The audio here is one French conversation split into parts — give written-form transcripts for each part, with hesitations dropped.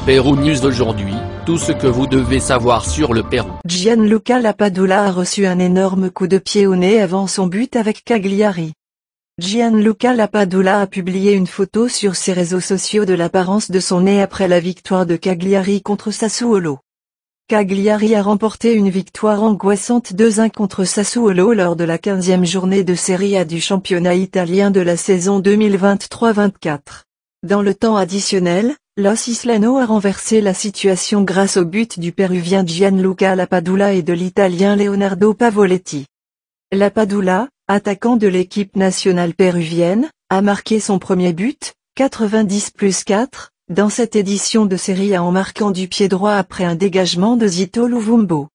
Pérou News aujourd'hui, tout ce que vous devez savoir sur le Pérou. Gianluca Lapadula a reçu un énorme coup de pied au nez avant son but avec Cagliari. Gianluca Lapadula a publié une photo sur ses réseaux sociaux de l'apparence de son nez après la victoire de Cagliari contre Sassuolo. Cagliari a remporté une victoire angoissante 2-1 contre Sassuolo lors de la 15e journée de Serie A du championnat italien de la saison 2023-24. Dans le temps additionnel, Los Islano a renversé la situation grâce au but du Péruvien Gianluca Lapadula et de l'Italien Leonardo Pavoletti. Lapadula, attaquant de l'équipe nationale péruvienne, a marqué son premier but, 90+4, dans cette édition de Serie A en marquant du pied droit après un dégagement de Zito Luvumbo.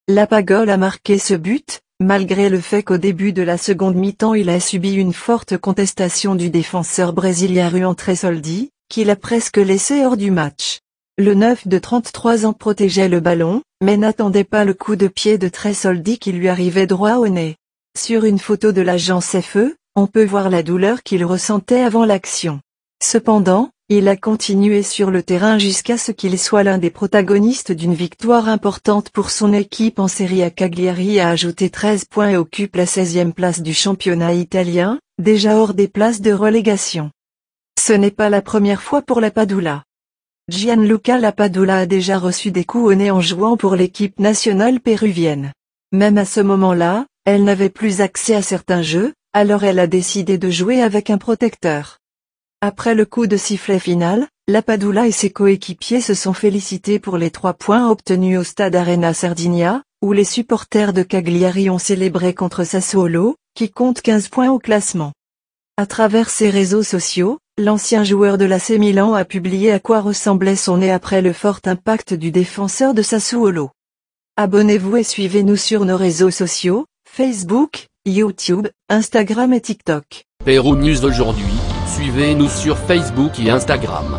Lapagol a marqué ce but, malgré le fait qu'au début de la seconde mi-temps il a subi une forte contestation du défenseur brésilien Ruan Tresoldi, qui l'a presque laissé hors du match. Le 9 de 33 ans protégeait le ballon, mais n'attendait pas le coup de pied de Tresoldi qui lui arrivait droit au nez. Sur une photo de l'agence FE, on peut voir la douleur qu'il ressentait avant l'action. Cependant, il a continué sur le terrain jusqu'à ce qu'il soit l'un des protagonistes d'une victoire importante pour son équipe en Serie A. Cagliari a ajouté 13 points et occupe la 16e place du championnat italien, déjà hors des places de relégation. Ce n'est pas la première fois pour Lapadula. Gianluca Lapadula a déjà reçu des coups au nez en jouant pour l'équipe nationale péruvienne. Même à ce moment-là, elle n'avait plus accès à certains jeux, alors elle a décidé de jouer avec un protecteur. Après le coup de sifflet final, Lapadula et ses coéquipiers se sont félicités pour les 3 points obtenus au stade Arena Sardinia, où les supporters de Cagliari ont célébré contre Sassuolo, qui compte 15 points au classement. À travers ses réseaux sociaux, l'ancien joueur de l'AC Milan a publié à quoi ressemblait son nez après le fort impact du défenseur de Sassuolo. Abonnez-vous et suivez-nous sur nos réseaux sociaux, Facebook, YouTube, Instagram et TikTok. Pérou News aujourd'hui, suivez-nous sur Facebook et Instagram.